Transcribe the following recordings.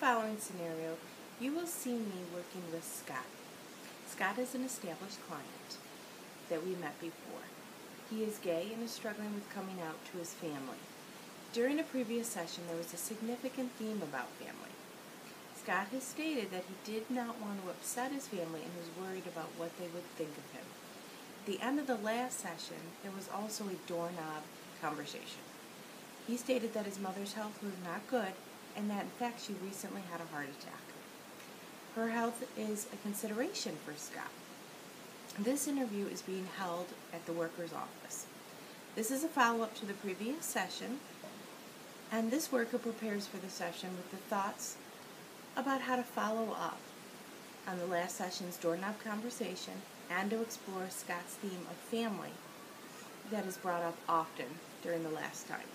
following scenario, you will see me working with Scott. Scott is an established client that we met before. He is gay and is struggling with coming out to his family. During a previous session, there was a significant theme about family. Scott has stated that he did not want to upset his family and was worried about what they would think of him. At the end of the last session, there was also a doorknob conversation. He stated that his mother's health was not good and that in fact she recently had a heart attack. Her health is a consideration for Scott. This interview is being held at the worker's office. This is a follow-up to the previous session, and this worker prepares for the session with the thoughts about how to follow up on the last session's doorknob conversation and to explore Scott's theme of family that is brought up often during the last time.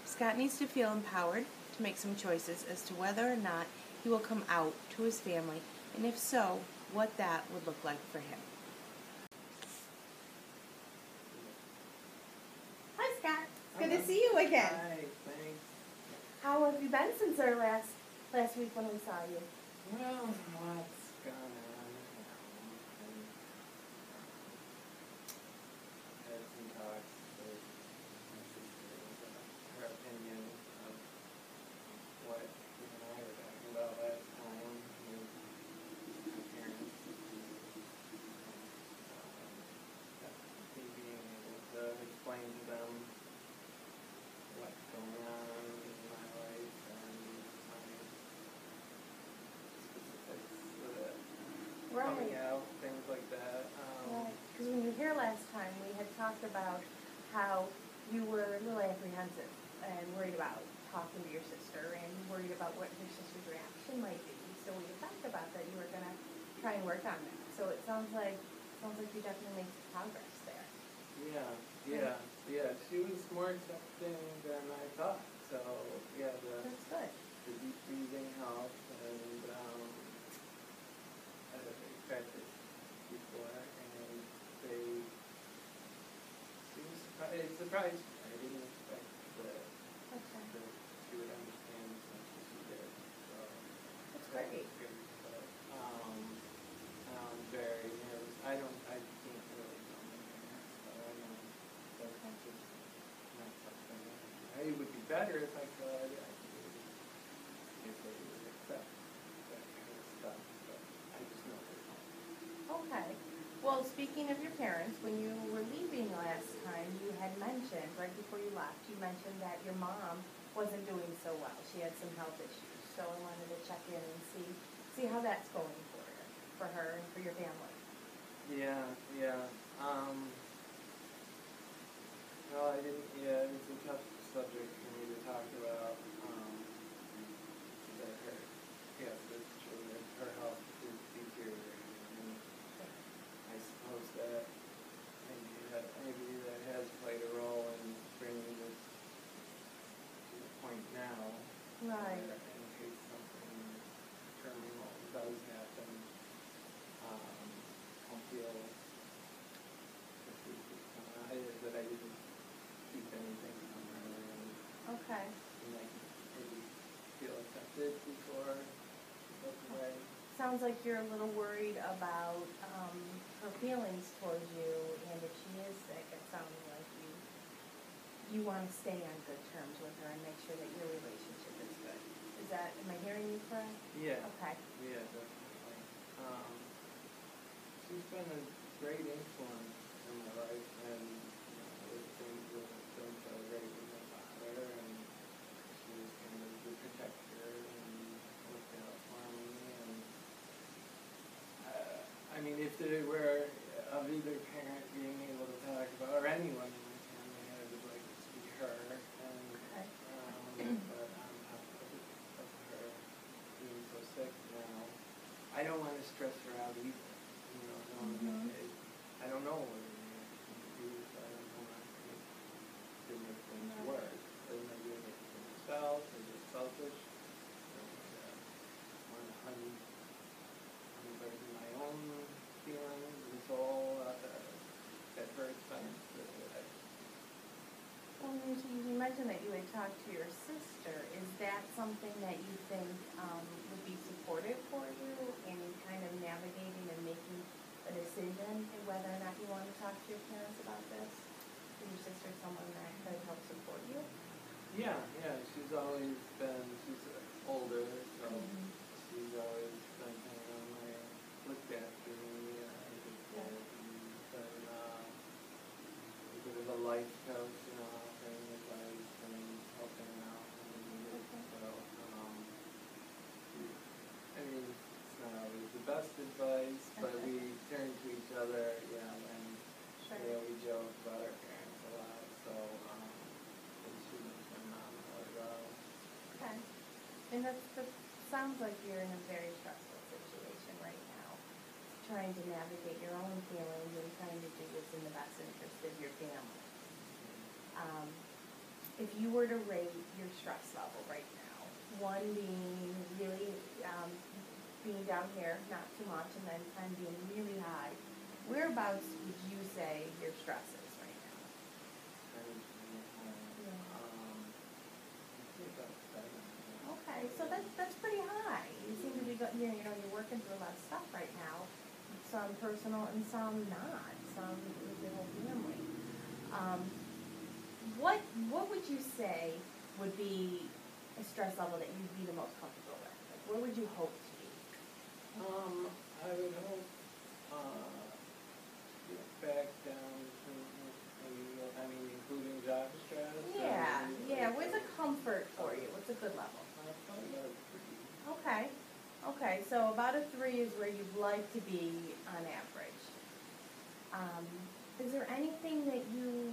Scott needs to feel empowered to make some choices as to whether or not he will come out to his family, and if so, what that would look like for him. Hi, Scott. It's good to see you again. Hi, thanks. How have you been since our last week when we saw you? Well, what's gone on? Had some talks with my sister about her opinion of what you and I were talking about last time with my parents. Me being able to explain to them what's going on in my life and my specifics of it coming out, things like that. Right, because when you were here last time, we had talked about how you were a little apprehensive and worried about talking to your sister and worried about what your sister's reaction might be. So we had talked about that you were going to try and work on that. So it sounds like you definitely made some progress there. Yeah. She was more accepting than I thought. So yeah, That's good. the deep breathing helped, and I practiced before, and she was surprised. I didn't expect that she would understand as much as she did. So That's great. Good. But I'm very nervous. I can't really tell my parents, so I know that's just not something. It would be better if I could. If they would accept that kind of stuff, but I just know they don't. Okay. Well, speaking of your parents, when you were leaving last time, you had mentioned, right before you left, you mentioned that your mom wasn't doing so well. She had some health issues. So I wanted to check in and see how that's going for her and for your family. Yeah. Well, it's a tough subject for me to talk about. That's true. That her health is deteriorating, and I suppose that maybe that has played a role in bringing this to the point now. Right. Where in case something terminal does happen, I'll feel that I didn't keep anything from her, and Okay. like maybe feel accepted before she goes away. Sounds like you're a little worried about her feelings towards you, and if she is sick, it sounds like you want to stay on good terms with her and make sure that your relationship is good. Am I hearing you correct? Yeah. Okay. Yeah, definitely. She's been a great influence in my life, and with things that don't go great with my father, and she was kind of the protector and looked out for me. And I mean, if there were of either parent being able to talk about, or anyone in my family, I would like it to be her. And but on top of her being so sick now, I don't want to stress her out either. I don't know what her reaction would be, so I don't want to make things worse. Or maybe make it for myself, or just selfish. I want to unburden my own feelings until to talk to your sister. Is that something that you think would be supportive for you in kind of navigating and making a decision in whether or not you want to talk to your parents about this? Is your sister someone that could help support you? Yeah, she's always been, she's older, so she's always been kind of looked after me. She's been a bit of a life coach, offering advice and helping out when needed. So, I mean, it's not always the best advice, but we turn to each other, and we joke about our parents a lot. So, she knows my mom really well. Okay. And that sounds like you're in a very stressful situation right now, trying to navigate your own feelings and trying to do what's in the best interest of your family. If you were to rate your stress level right now, one being really being down here, not too much, and then 10 being really high, whereabouts would you say your stress is right now? Okay, so that's pretty high. You seem to be you're working through a lot of stuff right now, some personal and some not, some with your whole family. What would you say would be a stress level that you'd be the most comfortable with? Like, where would you hope to be? I would hope get back down to maybe, including job stress. Yeah. Where's a comfort for you? What's a good level? Probably about a 3. Okay, so about a 3 is where you'd like to be on average. Is there anything that you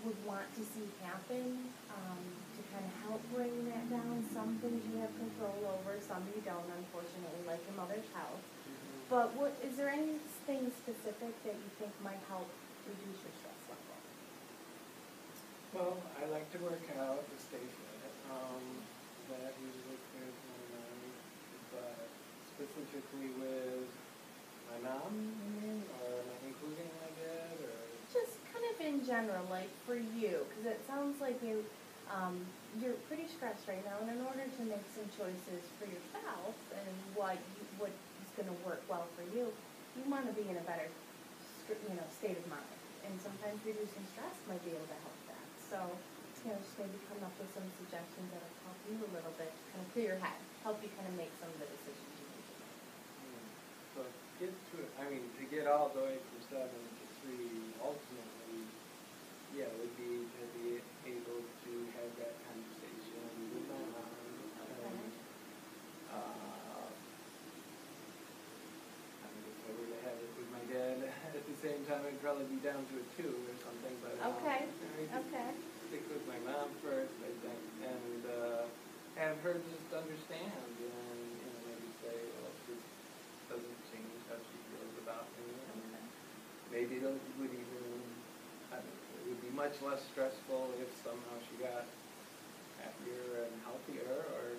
would want to see happen to kind of help bring that down? Some things you have control over, some you don't, unfortunately, like your mother's health. But is there anything specific that you think might help reduce your stress level? Well, I like to work out to stay fit. That usually clears my mind. But specifically with my mom, or am I including my dad, or? Just kind of in general, like for you, because it sounds like you're pretty stressed right now, and in order to make some choices for yourself and what is going to work well for you, you want to be in a better, state of mind. And sometimes reducing stress might be able to help that. So, just maybe come up with some suggestions that will help you a little bit, kind of clear your head, help you kind of make some of the decisions you need to make. So to get all the way from 7 to 3, ultimately, would be to be able to have that conversation with my mom. If I were to have it with my dad at the same time, I'd probably be down to a 2 or something. But Okay. Stick with my mom first, I think, and have her just understand and maybe say, well, this doesn't change how she feels about me, and maybe it would be much less stressful if somehow she got happier and healthier, or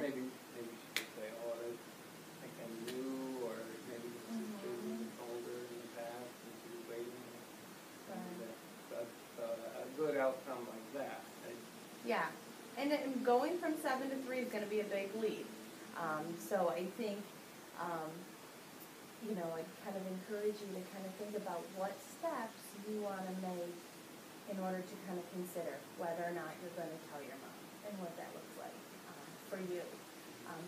maybe she could say, oh, I kind of knew, or maybe the sister even told her in the past and she was waiting. A good outcome like that. Yeah, and going from 7 to 3 is going to be a big leap. So I think, I'd kind of encourage you to kind of think about what steps you want to make in order to kind of consider whether or not you're going to tell your mom and what that looks like for you.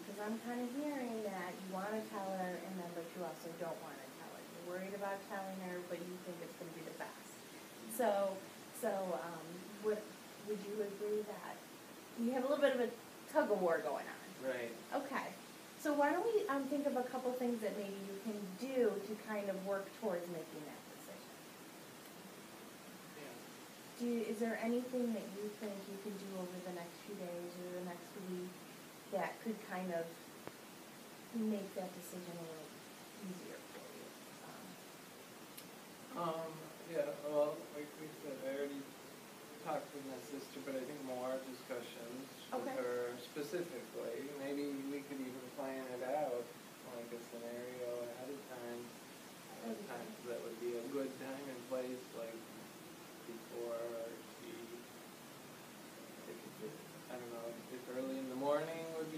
Because I'm kind of hearing that you want to tell her, and then but you also don't want to tell her. You're worried about telling her, but you think it's going to be the best. So would you agree that you have a little bit of a tug of war going on? Right. Okay. So why don't we think of a couple things that maybe you can do to kind of work towards making that decision? Yeah. Is there anything that you think you can do over the next few days or the next week that could kind of make that decision a little easier for you? Well, like we said, I already talked with my sister, but I think more discussions with her specifically. Maybe we could even plan it out, like a scenario ahead of time. That would be a good time and place, like before she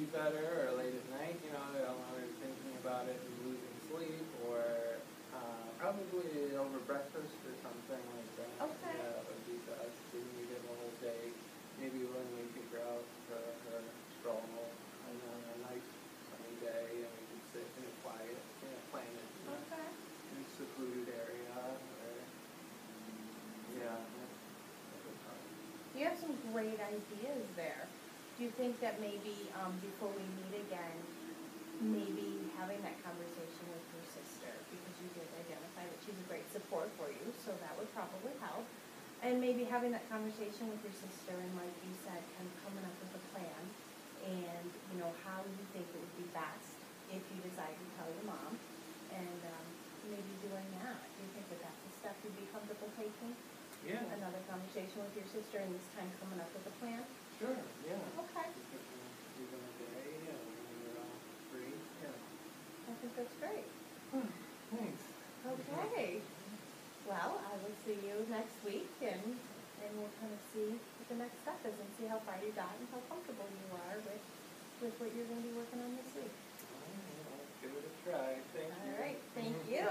be better, or late at night, you know, while you're thinking about it and losing sleep, or probably over breakfast or something like that. Okay. Yeah, that would be best. Didn't you get the whole day? Maybe when we could go out for her stroll and on a nice sunny day, and we could sit in a quiet, planet, Okay. in a secluded area. Or, yeah, that would probably. You have some great ideas there. Do you think that maybe before we meet again, maybe having that conversation with your sister, because you did identify that she's a great support for you, so that would probably help. And maybe having that conversation with your sister and, like you said, kind of coming up with a plan and, you know, how you think it would be best if you decide to tell your mom, and maybe doing that. Do you think that that's a step you'd be comfortable taking? Yeah. Another conversation with your sister and this time coming up with a plan? Sure, yeah. Okay. Even a day, when you're all free, yeah. I think that's great. Thanks. Okay. Well, I will see you next week, and we'll kind of see what the next step is and see how far you got and how comfortable you are with what you're going to be working on this week. All right, I'll give it a try. Thank you. All right. Thank you.